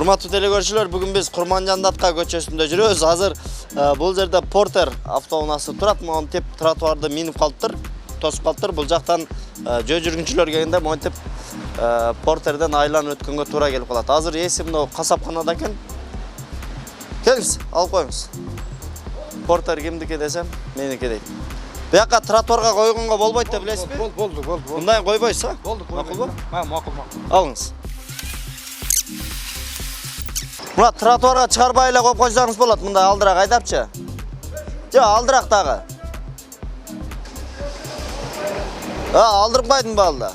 Урматтуу телекөрүүчүлөр, бүгүн биз Курманжандатка көчөсүндө жүрөбүз. Азыр бул жерде Портер автоунаасы турат. Монтип тротуарды минип калыптыр, тосуп калыптыр. Бул жактан жөө жүргүнчүлөр келгенде монтип Портерден айланып өткөнгө туура келип калат. Азыр эси мына касапканада экен. Келиңиз, алып коюңуз. Портер кимдики десем, меники дейт. Бияка тротуарга койгонго болбойт деп билесизби? Болду. Мындай койбойсуз, а? Болду, макулбу? Макул. Алыңыз. Мына тротуарга чыгарбай эле коюп койсоңуз болот, мындай алдыраак айдапчы. Жо, алдыраак дагы. Алдырып койдум балда.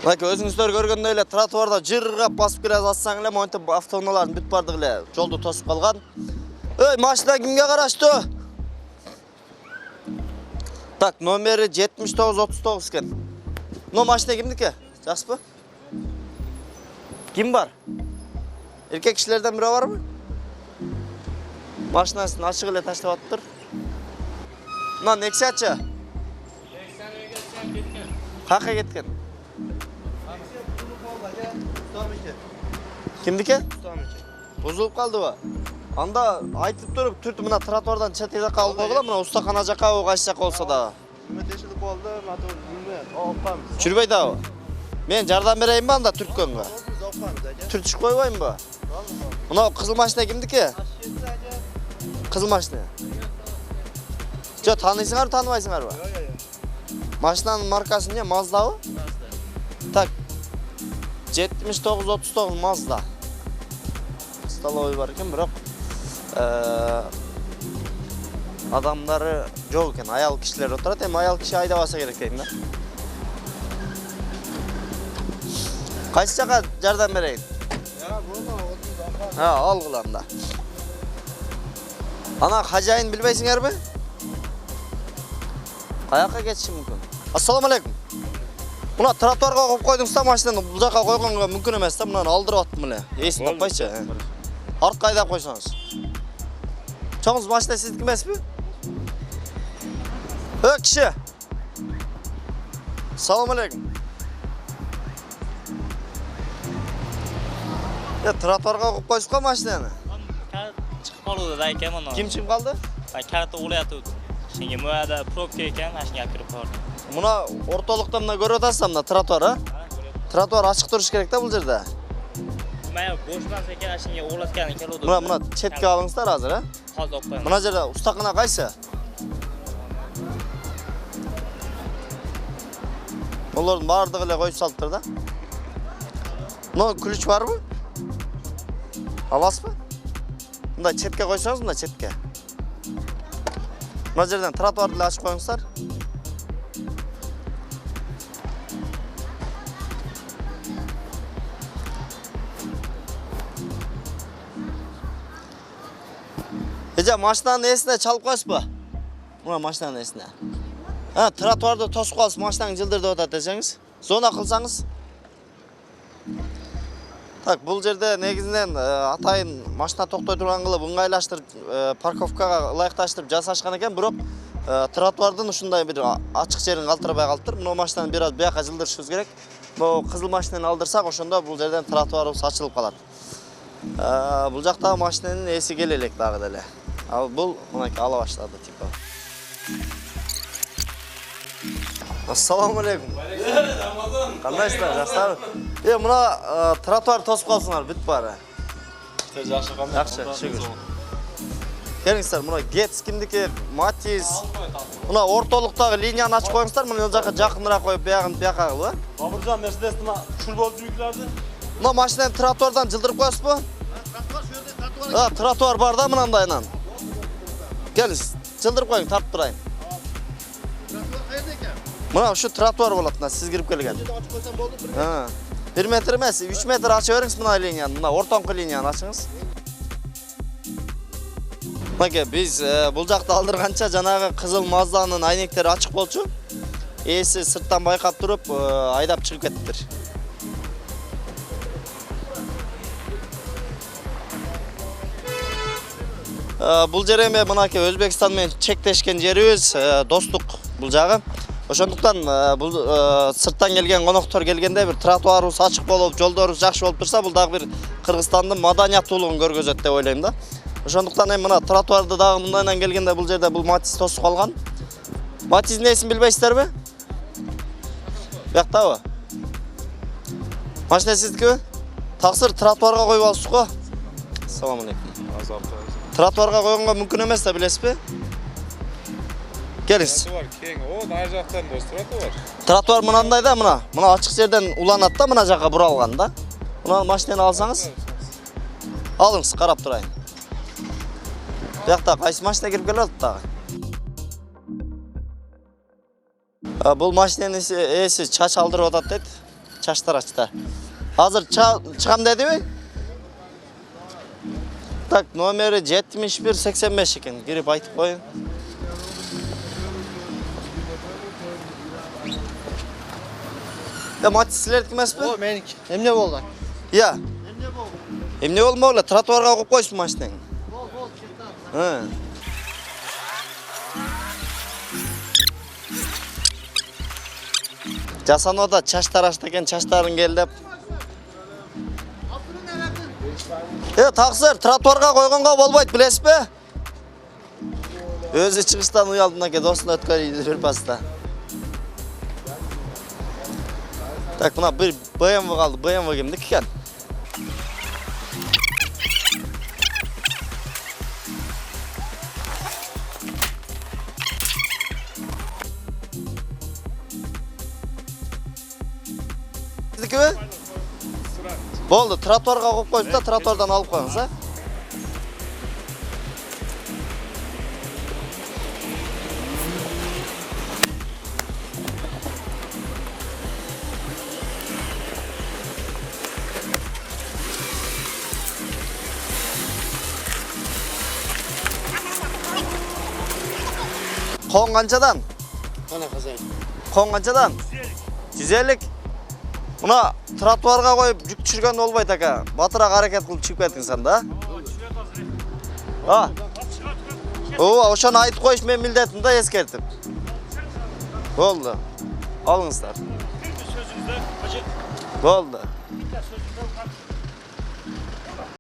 Мына өзүңүздөр көргөндөй эле тротуарда жыргап басып келе жатсаң эле монтип автоунаалардын бүт бардыгы эле жолду тосуп калган. Ой, машина кимге караштуу? Так, номери 7939 экен. Но машина кимдики? Жакшыбы? Ким бар? Эркек кишилерден бирөө барбы? Машинасын ачык эле таштап атыптыр. Мына Нексиячы. Каяка кеткен? Кимдики? Бузулуп калдыбы? Анда айтып туруп, түртүп мына тротуардан чет жакка алып койгула, мына устакана жакка, кайсы жакка болсо да. Неме тешилип калды, мотор алып Жүрбөй дабы. Мен жардам берейинби анда түрткөнгө? Түртүшүп койбоймунбу? Мына кызыл машина кимдики? Кызыл машина. Жо, таанысыңарбы, тааныбайсыңарбы? Машинанын маркасы эмне? Маздабы? Так. 7939 Mazda. Столовый бар экен, бирок адамдары жок экен, аял кишилер отурат. Эми аял киши айдабаса керек дейм да. Кайсы жака жардам берейин? Алгыла анда. Ана хажайын билбейсиңерби? Каяка кетиши мүмкүн? Ассаламу алейкум. Мына тротуарга коюп койдуңуз да, машинаны бул жака койгонго мүмкүн эмес да, мынаны алдырып аттым эле. Эсин таппайчы. Артка айдап койсоңуз. Чоңуз машина сиздики эмеспи? Киши. Ассаламу алейкум. Тротуарга коюп койсузго машинаны? Чыгып калды да экен мына. Ким чыгып калды? Карта улаятып. Шенге мөада пробка экен, ашынга кирип калды. Мына ортолукта мына көрүп атасызбы, мына тротуар, а? Тротуар ачык туруш керек да бул жерде. Мына бош бас экен, ашынга улатканы келди. Мына четке алыңыздар азыр, а? Казып алып коем. Мына жерде устакана кайсы? Олордун бардыгы эле коюп салыптыр да. Мына ключ барбы? Аласызбы? Мындай четке койсоңуз, мына четке. Мына жерден тротуарды эле ачып коюңуздар. Эже, машинанын эсине чалып коесузбу? Мына машинанын эсине. Тротуарды тосуп калсыз, машинаң жылдырдып атат десеңиз, зона кылсаңыз. Так, бул жерде негизинен атайын машина токтой турган кылып ыңгайлаштырып, парковкага ылайыкташтырып жасашкан экен, бирок тротуардын ушундай бир ачык жерин калтырбай калыптыр. Мына машинаны бир аз бияка жылдырышыбыз керек. Могу кызыл машинаны алдырсак, ошондо бул жерден тротуарыбыз ачылып калат. Бул жактагы машинанын эси келе элек дагы деле. Бул мынакей ала баштады типа. Ассаламу алейкум. Кандайсыздар, жакшыбы? Мына тротуар тосуп калсыңар, бүт баары. Жакшы, кандай? Жакшы, шүгүр. Келиңиздер, мына Гетс кимдики, Матиз. Мына ортолуктагы линияны ачып коюңуздар, мына жака жакыныраак коюп, бияка кылып, а? Бабыржан, Мерседестин шул болуп жүргүлөрдү. Мына машинаны тротуардан жылдырып коесузбу? Тротуар бар да мынандайынан. Келиңиз, жылдырып коюң, тартып турайын. Мына ушу тротуар болот, мына сиз кирип келген. 1 метр эмес, 3 метр ачып бериңиз мына линияны, мына ортоңку линияны ачыңыз. Мынакей, биз бул жакта алдырганча жанагы кызыл Mazdanын айнектери ачык болчу. Эси сырттан байкап туруп, айдап чыгып кеттир. Бул жер эми мынакей Өзбекстан менен чектешкен жерибиз, достук бул жагы. Ошондуктан бул сырттан келген коноктор келгенде бир тротуарыбыз ачык болуп, жолдорубуз жакшы болуп турса, бул дагы бир Кыргызстандын маданияттуулугун көргөзөт деп ойлойм да. Ошондуктан эми мына тротуарды дагы мындайдан келгенде бул жерде бул Матис тосуп калган. Матистин несин билбейсиздерби? Бияктабы? Машина сиздикиби? Таксыр тротуарга коюп алыпсыз го. Assalomu alaykum. Тротуарга койгонго мүмкүн эмес да, билесизби? Келиңиз. Тротуар кең. О, нар жактан да тротуар. Тротуар мынандай да, мына ачык жерден уланат да, мына жака буралган да. Мына машинаны алсаңыз, алыңыз, карап турайын. Биякта кайсы машина кирип келип атат дагы? Бул машинанын ээси чач алдырып атат дейт. Чач тарачта. Азыр чыгам дедиби? Так, номери 7185 экен. Кирип айтып коюн. Матис силердики эмеспи? О, меники. Эмне болду? Иә. Эмне болмок эле, тротуарга коюп койсуң машинаңды. Жасануда чач тарашты экен, чачтарын кел деп. Таксыр, тротуарга койгонго болбойт, билесизби? Өзү чыгыштан уялдым экен, досуна өткөрүп бир паста. Так, мына bir BMW kaldı. BMW kimdik ekan? Sizdiki mi? Bo'ldi, trotuarga qo'yib qo'yibdi, trotuardan olib qo'yamiz, ha? Qo'ng qanchadan? Mana qazay. Qo'ng qanchadan? 150. Buna trotuarga qo'yib yuk tushirgan bo'lmaydi aka. Batıroq harakat qilib chiqib ketdingsan da. Ha. O'shani aytib qo'yish men mildatimda eskertib. Bo'ldi. Olingizlar. Bo'ldi.